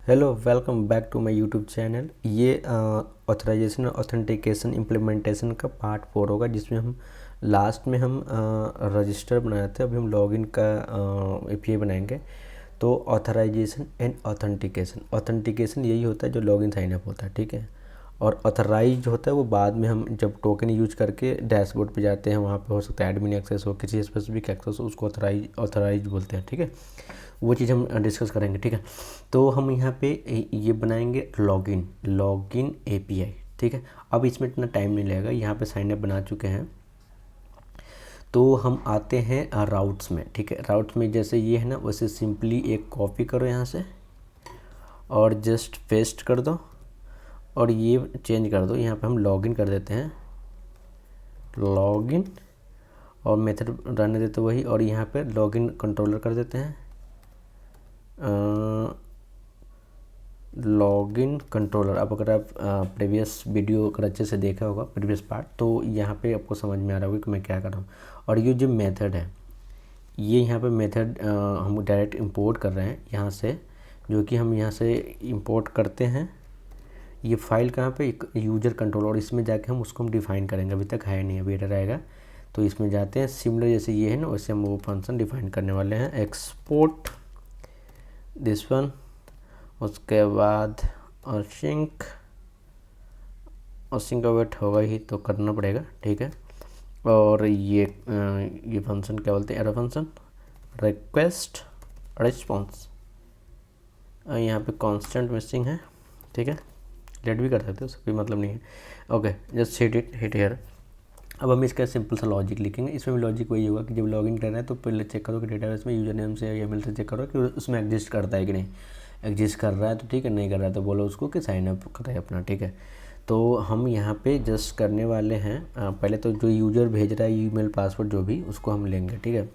Hello, welcome back to my YouTube channel. ये authorization और authentication implementation का part 4 होगा, जिसमें हम लास्ट में हम रजिस्टर बनाए थे। अभी हम लॉगिन का एपीआई बनाएंगे। तो ऑथराइजेशन एंड ऑथेंटिकेशन यही होता है जो लॉगिन साइन अप होता है, ठीक है। और ऑथराइज होता है वो बाद में हम जब टोकन यूज करके डैशबोर्ड पे जाते हैं, वहाँ पे हो सकता है एडमिन एक्सेस हो, किसी स्पेसिफिक एक्सेस हो, उसको ऑथराइज बोलते हैं, ठीक है। वो चीज़ हम डिस्कस करेंगे, ठीक है। तो हम यहाँ पे ये बनाएंगे लॉगिन एपीआई, ठीक है। अब इसमें इतना टाइम नहीं लगेगा, यहाँ पे साइन अप बना चुके हैं। तो हम आते हैं राउट्स में, ठीक है। राउट्स में जैसे ये है ना, वैसे सिंपली एक कॉपी करो यहाँ से और जस्ट पेस्ट कर दो और ये चेंज कर दो। यहाँ पे हम लॉगिन कर देते हैं, लॉगिन, और मेथड रहने देते वही, और यहाँ पे लॉगिन कंट्रोलर कर देते हैं, लॉगिन कंट्रोलर। अब अगर आप प्रीवियस वीडियो अगर अच्छे से देखा होगा, प्रीवियस पार्ट, तो यहाँ पे आपको समझ में आ रहा होगा कि मैं क्या कर रहा हूँ। और ये जो मेथड है, ये यहाँ पे मेथड हम डायरेक्ट इंपोर्ट कर रहे हैं यहाँ से, जो कि हम यहाँ से इंपोर्ट करते हैं। ये फाइल कहाँ पे, यूजर कंट्रोल, और इसमें जाके हम उसको डिफ़ाइन करेंगे। अभी तक है नहीं, अभी एरर आएगा। तो इसमें जाते हैं, सिमिलर जैसे ये है ना, वैसे हम वो फंक्शन डिफ़ाइन करने वाले हैं, एक्सपोर्ट दिस वन। उसके बाद असिंक का वेट होगा ही, तो करना पड़ेगा, ठीक है। और ये फंक्शन क्या बोलते हैं, एरर फंक्शन, रिक्वेस्ट रिस्पॉन्स। यहाँ पे कांस्टेंट मिसिंग है, ठीक है। लेट भी कर सकते हो, उसका कोई मतलब नहीं है। Okay, just hit here. अब हम इसका सिंपल सा लॉजिक लिखेंगे। इसमें भी लॉजिक वही होगा कि जब लॉगिन कर रहा है तो पहले चेक करो कि डेटाबेस में यूजर नेम से या ईमेल से चेक करो कि उसमें एग्जिस्ट करता है कि नहीं। एग्जिस्ट कर रहा है तो ठीक है, नहीं कर रहा है तो बोलो उसको कि साइन अप करे अपना, ठीक है। तो हम यहाँ पे जस्ट करने वाले हैं, पहले तो जो यूज़र भेज रहा है ईमेल पासवर्ड जो भी, उसको हम लेंगे, ठीक है।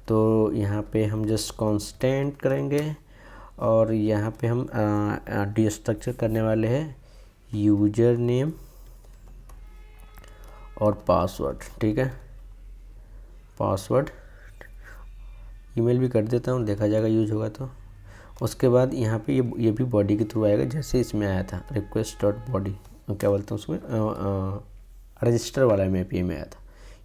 तो यहाँ पे हम जस्ट कांस्टेंट करेंगे और यहाँ पे हम डिस्ट्रक्चर करने वाले हैं यूजर नेम और पासवर्ड, ठीक है। पासवर्ड ईमेल भी कर देता हूँ, देखा जाएगा यूज होगा तो। उसके बाद यहाँ पे ये भी बॉडी के थ्रू आएगा, जैसे इसमें आया था रिक्वेस्ट डॉट बॉडी, क्या बोलते हैं उसमें, रजिस्टर वाला में एपीआई में आया था।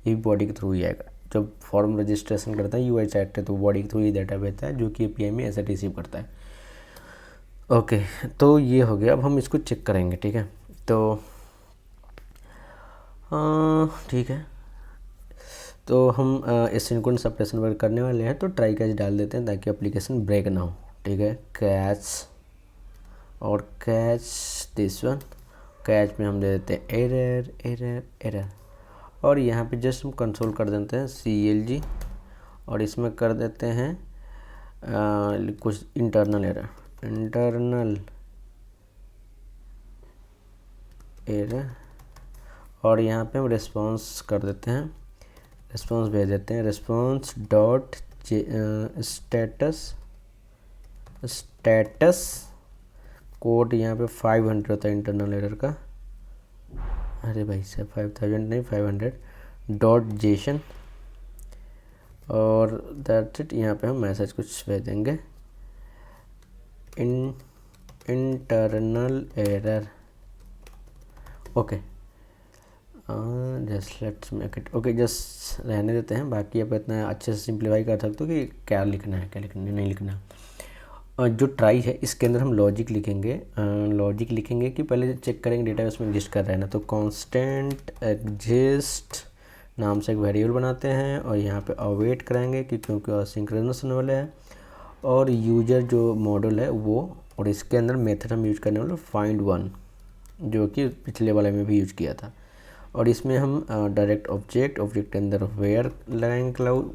ये भी बॉडी के थ्रू ही आएगा। जब फॉर्म रजिस्ट्रेशन करता है यूआई साइट पे, तो बॉडी के थ्रू ही डाटा भेजता है, जो कि एपीआई में ऐसे रिसीव करता है। ओके, तो ये हो गया। अब हम इसको चेक करेंगे, ठीक है। तो ठीक है, तो हम एसिंक्रोनस सेपरेशन वर्क करने वाले हैं, तो ट्राई कैच डाल देते हैं ताकि एप्लीकेशन ब्रेक ना हो, ठीक है। कैच और कैच दिस वन, कैच में हम दे देते हैं एरर एरर एरर, और यहाँ पे जस्ट हम कंसोल कर देते हैं CLG, और इसमें कर देते हैं कुछ इंटरनल एरर और यहाँ पे हम रिस्पॉन्स कर देते हैं, रिस्पॉन्स भेज देते हैं, रिस्पॉन्स डॉट स्टेटस कोड। यहाँ पे 500 होता है इंटरनल एरर का। अरे भाई साहब, 5000 नहीं, 500 डॉट जेसन, और दैट्स इट। यहाँ पे हम मैसेज कुछ भेज देंगे, internal error. Okay, just let's make it okay, just रहने देते हैं। बाकी आप इतना अच्छे से सिंप्लीफाई कर सकते हो कि क्या लिखना है, क्या लिखना है, नहीं लिखना है। जो ट्राई है, इसके अंदर हम लॉजिक लिखेंगे कि पहले चेक करेंगे डेटाबेस में एग्जिस्ट कर रहा है ना। तो कांस्टेंट एग्जिस्ट नाम से एक वेरिएबल बनाते हैं, और यहाँ पे अवेट करेंगे कि क्योंकि असिंक्रोनस होने वाला है, और यूजर जो मॉडल है वो, और इसके अंदर मेथड हम यूज करने वाले फाइंड वन, जो कि पिछले वाले में भी यूज किया था। और इसमें हम डायरेक्ट ऑब्जेक्ट के अंदर वेयर लगाएंगे क्लाउड।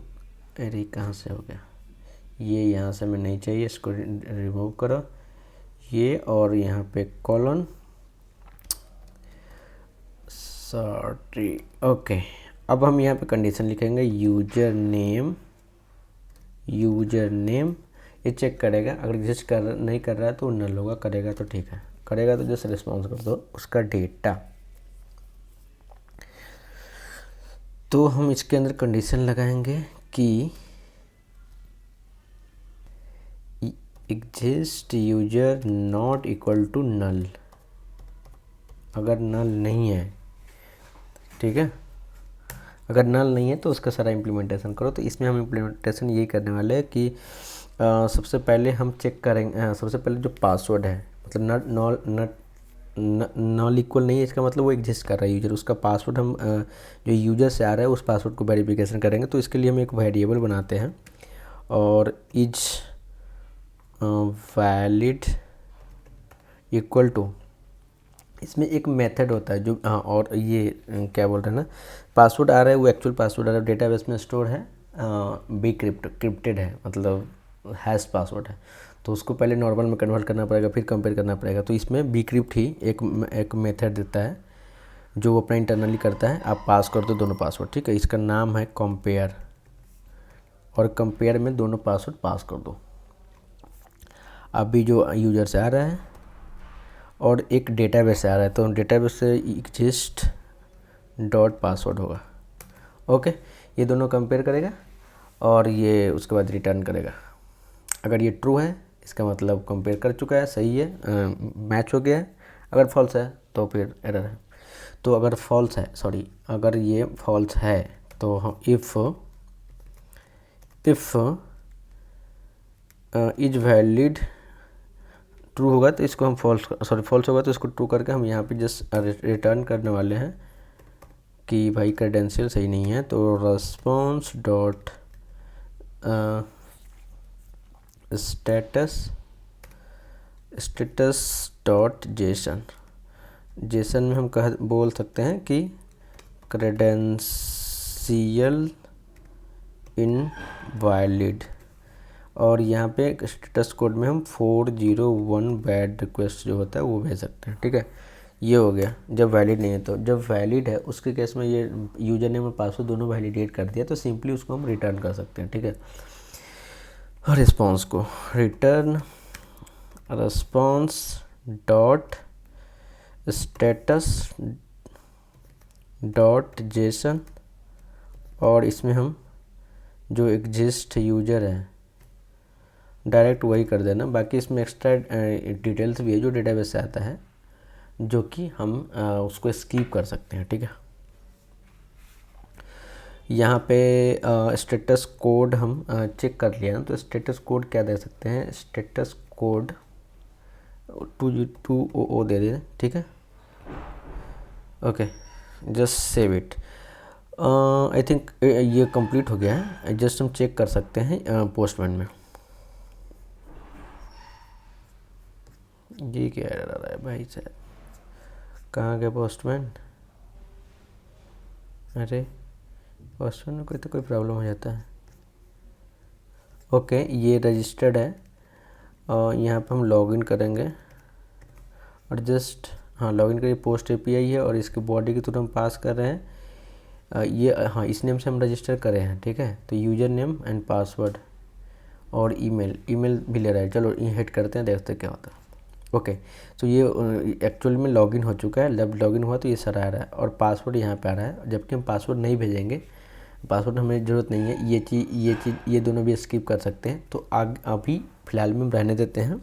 अरे कहाँ से हो गया ये, यहाँ से हमें नहीं चाहिए, इसको रिमूव करो ये, और यहाँ पे कॉलन सॉरी। ओके, अब हम यहाँ पे कंडीशन लिखेंगे यूजर नेम। ये चेक करेगा, अगर एग्जिस्ट नहीं कर रहा है तो नल होगा, करेगा तो ठीक है, करेगा तो जस्ट रिस्पॉन्स कर दो उसका डेटा। तो हम इसके अंदर कंडीशन लगाएंगे कि exist user not equal to null, अगर नल नहीं है, ठीक है, अगर नल नहीं है तो उसका सारा इम्प्लीमेंटेशन करो। तो इसमें हम इम्प्लीमेंटेशन यही करने वाले हैं कि सबसे पहले हम चेक करेंगे, सबसे पहले जो पासवर्ड है, मतलब नॉल इक्वल नहीं है, इसका मतलब वो एग्जिस्ट कर रहा है यूजर, उसका पासवर्ड हम जो यूजर से आ रहा है उस पासवर्ड को वेरिफिकेशन करेंगे। तो इसके लिए हम एक वेरिएबल बनाते हैं और इज वैलिड इक्वल टू, इसमें एक मेथड होता है जो और ये क्या बोल रहे हैं ना, पासवर्ड आ रहा है वो एक्चुअल पासवर्ड आ रहा है, डेटाबेस में स्टोर है, बी क्रिप्टेड है, मतलब हैश पासवर्ड है, तो उसको पहले नॉर्मल में कन्वर्ट करना पड़ेगा, फिर कंपेयर करना पड़ेगा। तो इसमें बी क्रिप्ट ही एक मेथड देता है जो वो अपना इंटरनली करता है, आप पास कर दो दोनों पासवर्ड, ठीक है। इसका नाम है कंपेयर, और कंपेयर में दोनों पासवर्ड पास कर दो। अभी जो यूजर से आ रहा है और एक डेटाबेस से आ रहा है, तो डेटाबेस से एग्जिस्ट डॉट पासवर्ड होगा, ओके। ये दोनों कंपेयर करेगा और ये उसके बाद रिटर्न करेगा। अगर ये ट्रू है इसका मतलब कंपेयर कर चुका है, सही है, मैच हो गया है। अगर फॉल्स है तो फिर एरर है। तो अगर फॉल्स है, सॉरी, अगर ये फॉल्स है तो हम इफ़ इज वैलिड ट्रू होगा तो इसको हम फॉल्स होगा तो इसको ट्रू करके हम यहाँ पे जस्ट रिटर्न करने वाले हैं कि भाई क्रेडेंशियल सही नहीं है। तो response dot status dot JSON में हम बोल सकते हैं कि क्रेडेंशियल इनवैलिड, और यहाँ पे स्टेटस कोड में हम 401 बैड रिक्वेस्ट जो होता है वो भेज सकते हैं, ठीक है। ये हो गया जब वैलिड नहीं है। तो जब वैलिड है उसके केस में ये यूजर नेम और पासवर्ड दोनों वैलिडेट कर दिया तो सिंपली उसको हम रिटर्न कर सकते हैं, ठीक है। रिस्पॉन्स को return response dot status dot JSON, और इसमें हम जो एग्जिस्ट यूजर है डायरेक्ट वही कर देना। बाकी इसमें एक्स्ट्रा डिटेल्स भी है जो डेटाबेस से आता है जो कि हम उसको स्किप कर सकते हैं, ठीक है। यहाँ पे स्टेटस कोड हम चेक कर लिया ना, तो स्टेटस कोड क्या दे सकते हैं, स्टेटस कोड 200 दे दें, ठीक है, okay. Just save it. I think ये कंप्लीट हो गया है। जस्ट हम चेक कर सकते हैं पोस्टमैन में। ये क्या एरर आ रहा है भाई साहब, कहाँ गया पोस्टमैन? अरे पोस्टमैन में तो कोई प्रॉब्लम हो जाता है। ओके, ये रजिस्टर्ड है और यहाँ पे हम लॉगिन करेंगे और जस्ट लॉगिन करिए। पोस्ट एपीआई है और इसके बॉडी के थ्रू हम पास कर रहे हैं ये इस नेम से हम रजिस्टर करे हैं, ठीक है। तो यूज़र नेम एंड पासवर्ड और ईमेल भी ले रहा है। चलो ये हिट करते हैं, देखते हैं क्या होता है। ओके, तो ये एक्चुअल में लॉगिन हो चुका है। जब लॉगिन हुआ तो ये सारा आ रहा है और पासवर्ड यहाँ पे आ रहा है, जबकि हम पासवर्ड नहीं भेजेंगे, पासवर्ड हमें ज़रूरत नहीं है। ये दोनों भी स्किप कर सकते हैं। तो अभी फ़िलहाल में हम रहने देते हैं।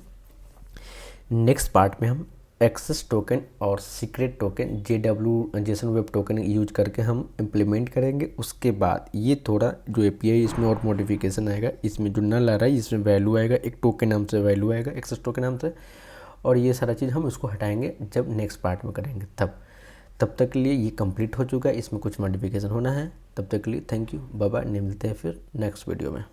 नेक्स्ट पार्ट में हम एक्सेस टोकन और secret token Jason web token use करके हम इम्प्लीमेंट करेंगे। उसके बाद ये थोड़ा जो एपीआई इसमें और मॉडिफिकेशन आएगा, इसमें जो नल आ रहा है इसमें वैल्यू आएगा, एक टोकन नाम से वैल्यू आएगा, एक्सेस टोकन नाम से, और ये सारा चीज़ हम उसको हटाएंगे जब नेक्स्ट पार्ट में करेंगे। तब तक के लिए ये कंप्लीट हो चुका है, इसमें कुछ मॉडिफिकेशन होना है। तब तक के लिए थैंक यू, बाय बाय, मिलते हैं फिर नेक्स्ट वीडियो में।